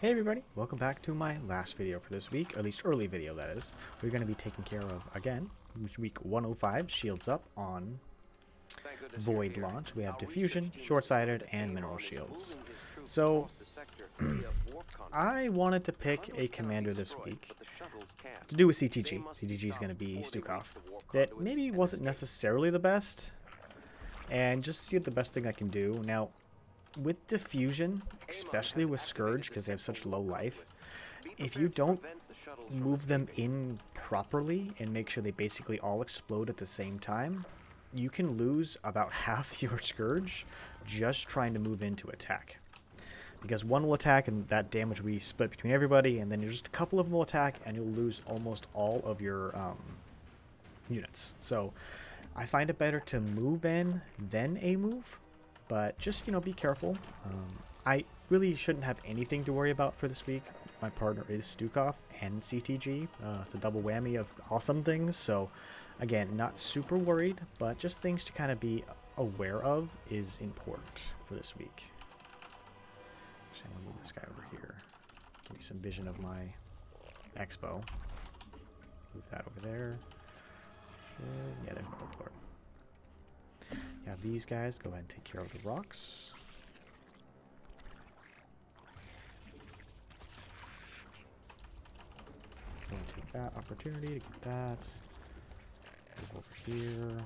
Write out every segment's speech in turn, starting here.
Hey everybody, welcome back to my last video for this week, or at least early video that is. We're going to be taking care of, again, week 105, shields up on Void launch. We have Diffusion, Shortsighted, and Mineral Shields. So, I wanted to pick a commander this week to do with CTG. CTG is going to be Stukov. That maybe wasn't necessarily the best, and just see what the best thing I can do. Now, with Diffusion, especially with Scourge, because they have such low life, if you don't move them in properly and make sure they basically all explode at the same time, you can lose about half your Scourge just trying to move in to attack. Because one will attack and that damage will be split between everybody, and then just a couple of them will attack and you'll lose almost all of your units. So I find it better to move in than a move. But just, be careful. I really shouldn't have anything to worry about for this week. My partner is Stukov and CTG. It's a double whammy of awesome things. So, again, not super worried, but just things to kind of be aware of is important for this week. Actually, I'm going to move this guy over here. Give me some vision of my expo. Move that over there. Yeah, there's my overlord. You have these guys go ahead and take care of the rocks. Go and take that opportunity to get that. Move over here.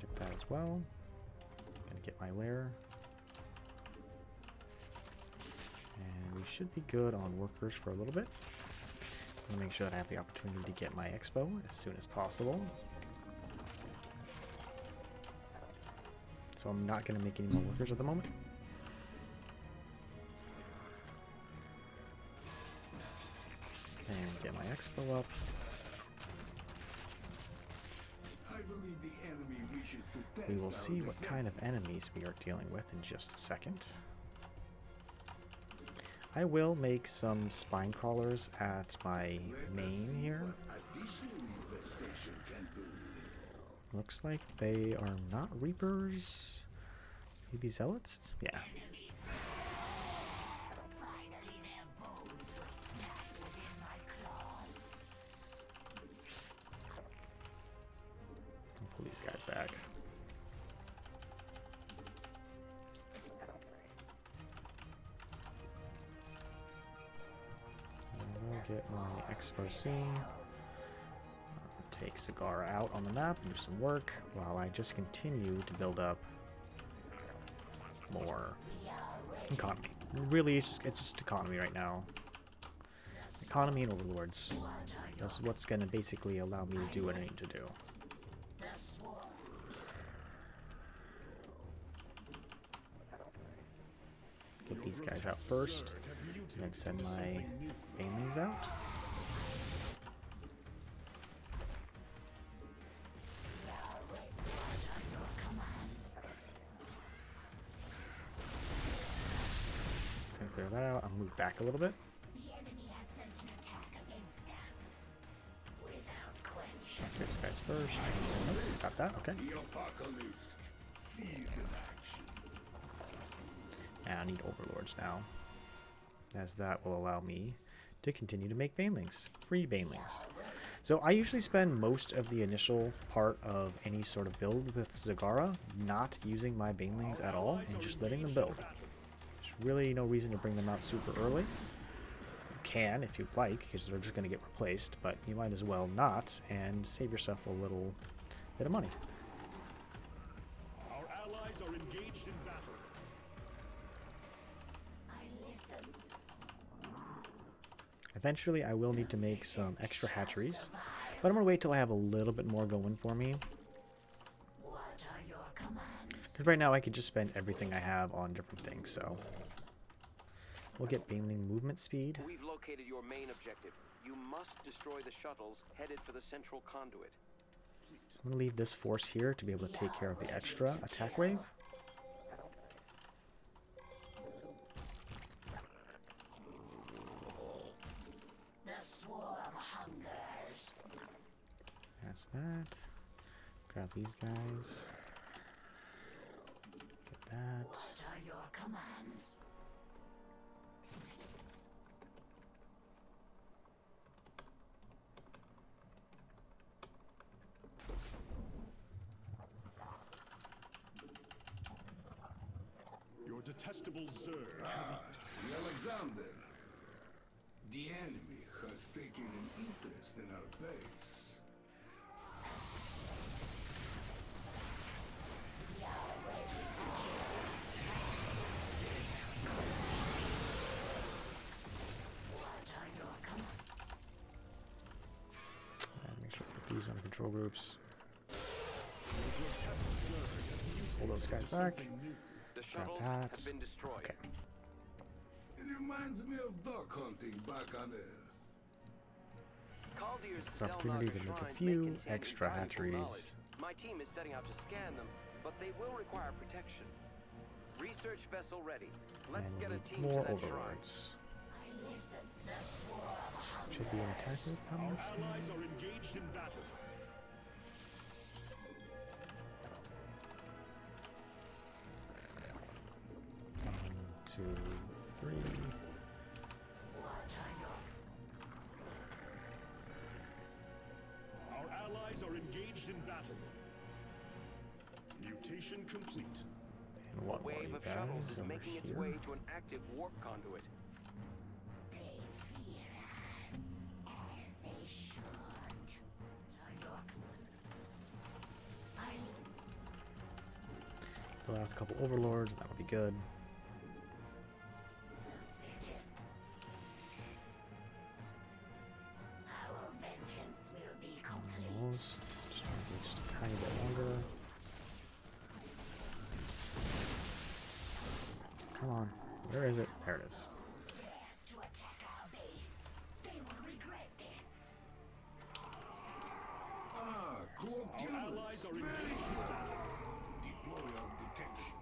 Get that as well. Gonna get my lair. And we should be good on workers for a little bit. I'm gonna make sure that I have the opportunity to get my expo as soon as possible. So I'm not going to make any more workers at the moment. And get my expo up. We will see what kind of enemies we are dealing with in just a second. I will make some spine crawlers at my main here. Looks like they are not Reapers. Maybe Zealots? Yeah. I'll pull these guys back. And we'll get my expo soon. Take Zagara out on the map and do some work while I just continue to build up more economy. Really, it's just economy right now. Economy and overlords. That's what's going to basically allow me to do what I need to do. Get these guys out first, and then send my banelings out. Clear that out. I'll move back a little bit. Get these guys first. Oh, he's got that. Okay. And I need overlords now, as that will allow me to continue to make banelings, free banelings. So I usually spend most of the initial part of any sort of build with Zagara not using my banelings at all and just letting them build. Really no reason to bring them out super early. You can if you like, because they're just going to get replaced, but you might as well not and save yourself a little bit of money. Our allies are engaged in battle. Eventually I will need to make some extra hatcheries, but I'm going to wait till I have a little bit more going for me. Because right now I could just spend everything I have on different things, so we'll get baneling movement speed. We've located your main objective. You must destroy the shuttles headed for the central conduit. I'm going to leave this force here to be able to take care of the extra attack wave. That's that. Grab these guys. Get that. detestable Zerg Alexander. The enemy has taken an interest in our base. And make sure to put these on control groups. Pull those guys back. The Grab shuttles that. have been destroyed. Okay. It reminds me of duck hunting back on Earth. Kaldyr's This opportunity to make a shrines few may contain extra valuable hatcheries. knowledge. My team is setting out to scan them, but they will require protection. Research vessel ready. Let's And get we a need team more to that shrine. overlords. Should be an attack group coming Our this way. allies are engaged in battle. 1, 2, 3. Our allies are engaged in battle. Mutation complete. And one A more, wave you of shuttles guys, is over making its here. way to an active warp conduit. The last couple overlords, that'll be good. Almost. Just want to be just a tiny bit longer. Come on. Where is it? There it is. Ah, cool. Our allies are engaged in battle. Deploy our detection.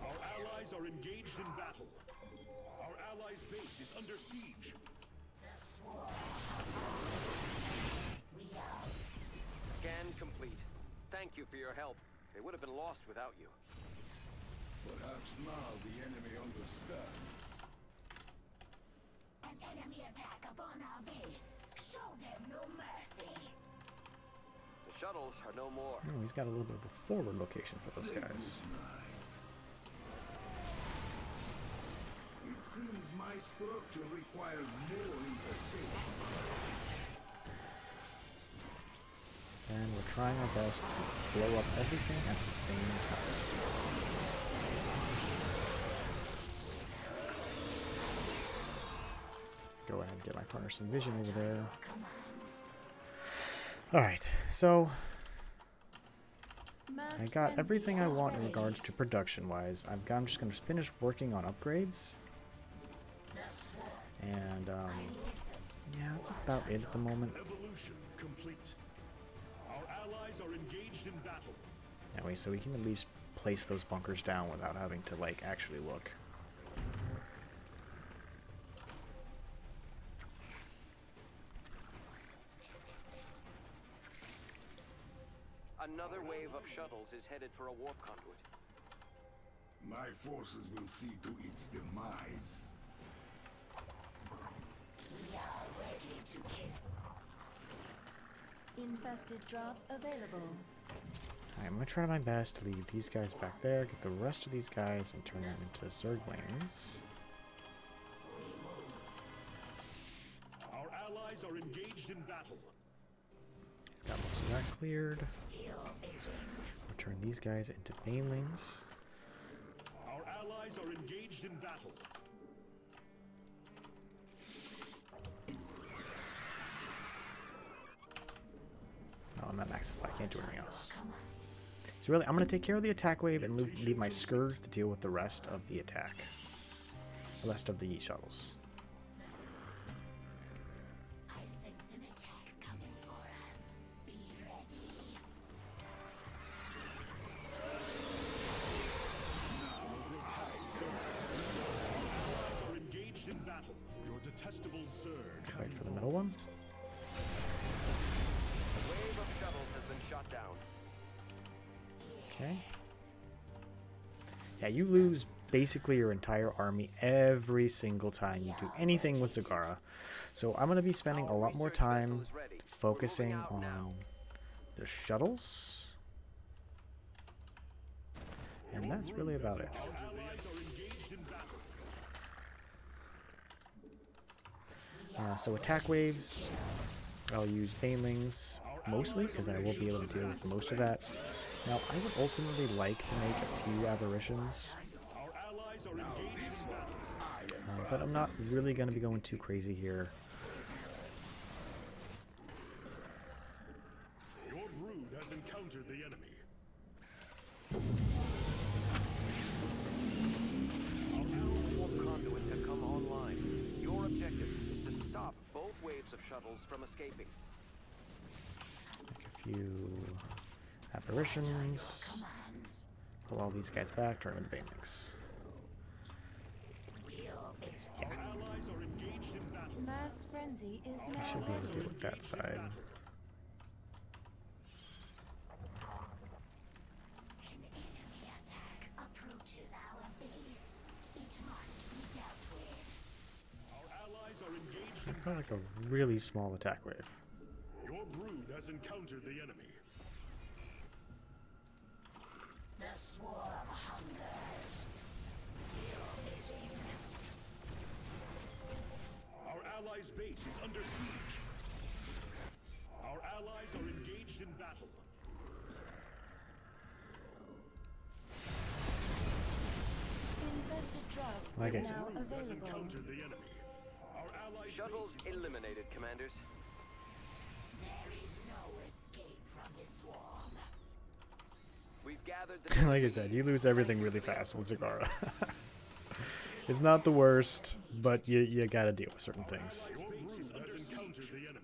Our allies are engaged in battle. Our allies' base is under siege. Scan complete. Thank you for your help. They would have been lost without you. Perhaps now the enemy understands. An enemy attack upon our base. Show them no mercy. The shuttles are no more. Oh, he's got a little bit of a forward location for those guys. It seems my structure requires more investigation. And we're trying our best to blow up everything at the same time. Go ahead and get my partner some vision over there. Alright, so I got everything I want in regards to production-wise. I'm just going to finish working on upgrades. And, yeah, that's about it at the moment. Evolution complete. Our allies are engaged in battle. That way, so we can at least place those bunkers down without having to, like, actually look. Another wave of shuttles is headed for a warp conduit. My forces will see to its demise. We are ready to kill. Infested drop available. Alright, I'm going to try my best to leave these guys back there, get the rest of these guys, and turn them into Zerglings. Our allies are engaged in battle. He's got most of that cleared. We'll turn these guys into Banelings. Our allies are engaged in battle. Oh, I'm not maxed up. I can't do anything else. So really, I'm going to take care of the attack wave and leave my Scourge to deal with the rest of the attack. The rest of the shuttles. I sense an attack coming for us. Be ready. Allies are engaged in battle. Your detestable Zerg. Wait for the middle one. A wave of shuttles has been shot down. Okay. Yeah, you lose basically your entire army every single time you do anything with Zagara. So I'm going to be spending a lot more time focusing on the shuttles. And that's really about it. So attack waves, I'll use banelings mostly because I will be able to deal with most of that. Now I would ultimately like to make a few aberrations, but I'm not really going to be going too crazy here. Your brood has encountered the enemy. Warp conduits have come online. Your objective is to stop both waves of shuttles from escaping. Make a few apparitions. Pull all these guys back, turn them into banelings. Yeah. Mass frenzy is I now should be able to deal with that side. An enemy attack approaches our base. It must be dealt with. Our allies are engaged in I've got like a really small attack wave. Your brood has encountered the enemy. The swarm hungers. Our allies' base is under siege. Our allies are engaged in battle. Infested drug Like I is said. now Brood has available. encountered the enemy. Our allies' Shuttles base is under eliminated, commanders. There is no escape from the swarm. We've gathered the Like I said, you lose everything really fast with Zagara. It's not the worst, but you gotta deal with certain things. Your brood has encountered the enemy.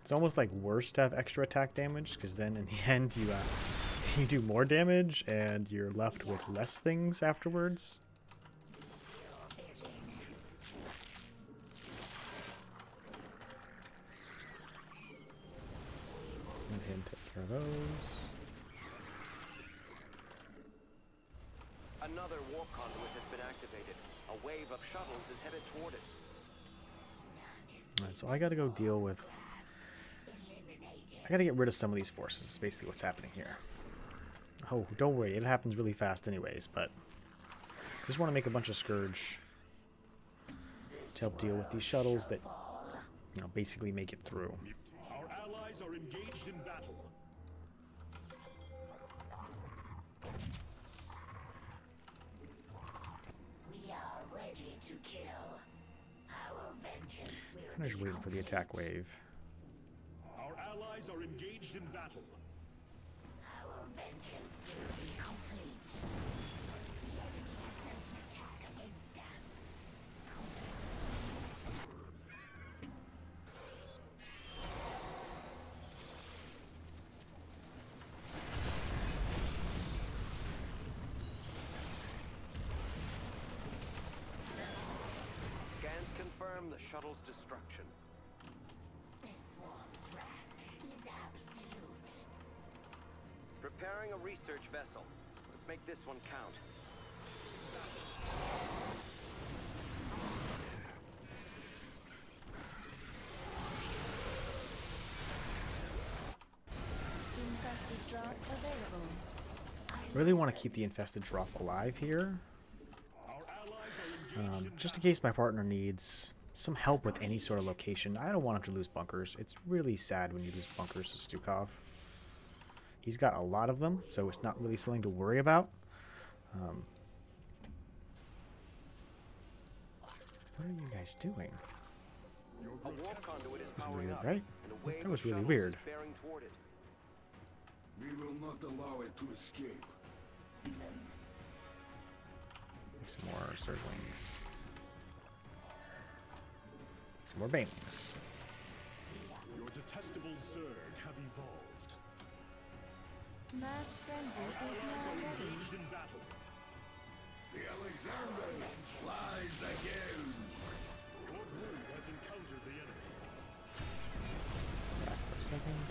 It's almost like worse to have extra attack damage, because then in the end you you do more damage and you're left with less things afterwards. Go ahead and take care of those. Another warp conduit has been activated. A wave of shuttles is headed toward it. Alright, so I gotta go deal with... I gotta get rid of some of these forces, is basically what's happening here. Oh, don't worry, it happens really fast anyways, but... I just want to make a bunch of Scourge to help deal with these shuttles that, you know, basically make it through. Our allies are engaged in battle. We are ready to kill. Our vengeance will I'm just waiting for the attack wave. Our allies are engaged in battle. Our vengeance will be complete. The enemy has sent an attack against us. Scans confirm the shuttle's destruction. This swarm's rank is absolute. Preparing a research vessel. Let's make this one count. Infested drug available. Really want to keep the infested drop alive here, Our allies are engaged just in case my partner needs some help with any sort of location. I don't want him to lose bunkers. It's really sad when you lose bunkers to Stukov. He's got a lot of them, so it's not really something to worry about. What are you guys doing? A warp conduit is That was powering weird, up, right? and a wave That was of really shuttles weird. is bearing toward it. We will not allow it to escape. Make some more Surglings. Some more Banelings. Your detestable Zerg have evolved. Mass frenzy is now ready. Engaged in battle. The Alexander flies again. Your brood has encountered the enemy. Back for a second.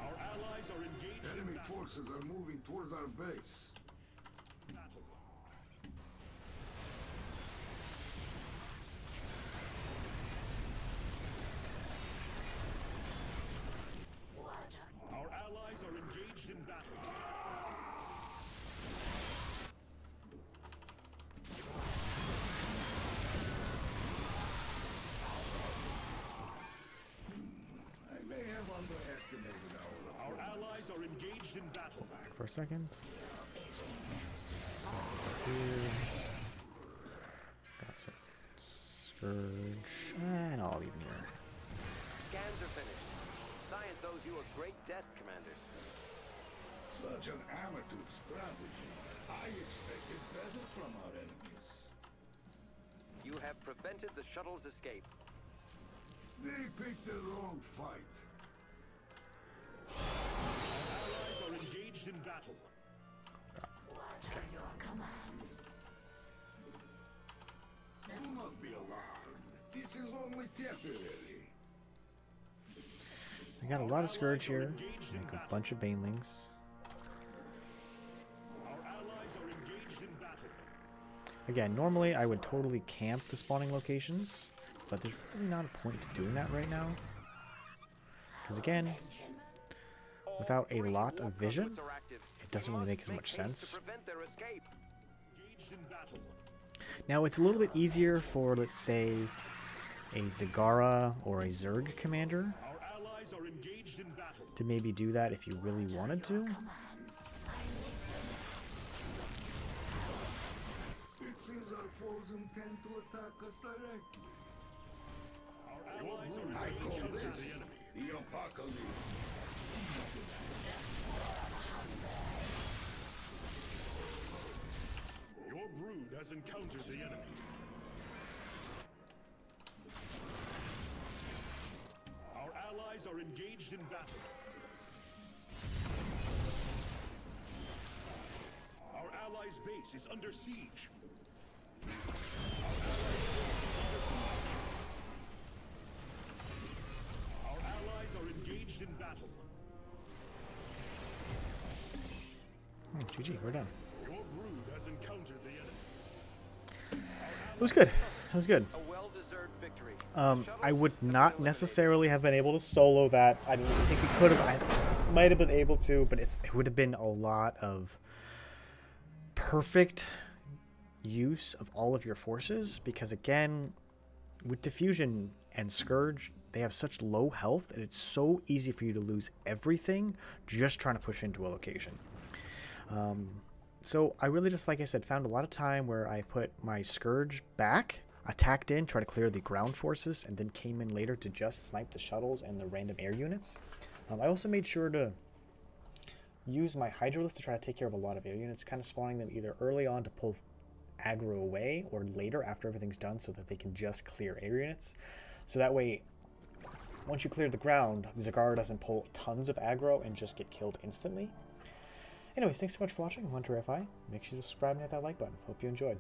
Our allies allies are engaged in Enemy battle. forces are moving toward our base. Battle. Our allies are engaged in battle. I may have underestimated Our allies are engaged in battle. Back for a second. Here. Got some Scourge. And I'll leave him here. Scans are finished. Science owes you a great debt, Commanders. Such an amateur strategy. I expected better from our enemies. You have prevented the shuttle's escape. They picked the wrong fight. Allies are engaged in battle. What are your commands? Do not be alarmed. This is only temporary. I got a lot of Scourge here. Make a bunch of Banelings. Our allies are engaged in battle. Again, normally I would totally camp the spawning locations, but there's really not a point to doing that right now. Because again, without a lot of vision, it doesn't really make as much sense. Engaged in battle. Now it's a little bit easier for, let's say, a Zagara or a Zerg commander Our allies are engaged in battle. to maybe do that if you really wanted to. It seems our foes intend to attack us directly. Our allies are I engaged call in this the enemy. the apocalypse. Your brood has encountered the enemy. Our allies are engaged in battle. Our allies' base is under siege. Our allies are engaged in battle. GG, we're done. Your brood has encountered the enemy. It was good. It was good. A well-deserved victory. I would not necessarily have been able to solo that. I mean, I think we could have. I might have been able to, but it would have been a lot of perfect use of all of your forces. Because again, with Diffusion and Scourge, they have such low health that it's so easy for you to lose everything just trying to push into a location. So I really just, like I said, found a lot of time where I put my Scourge back, attacked in, tried to clear the ground forces, and then came in later to just snipe the shuttles and the random air units. I also made sure to use my Hydralisk to try to take care of a lot of air units, kind of spawning them either early on to pull aggro away or later after everything's done so that they can just clear air units. So that way, once you clear the ground, Zagara doesn't pull tons of aggro and just get killed instantly. Anyways, thanks so much for watching. I'm HunterFI. Make sure to subscribe and hit that like button. Hope you enjoyed.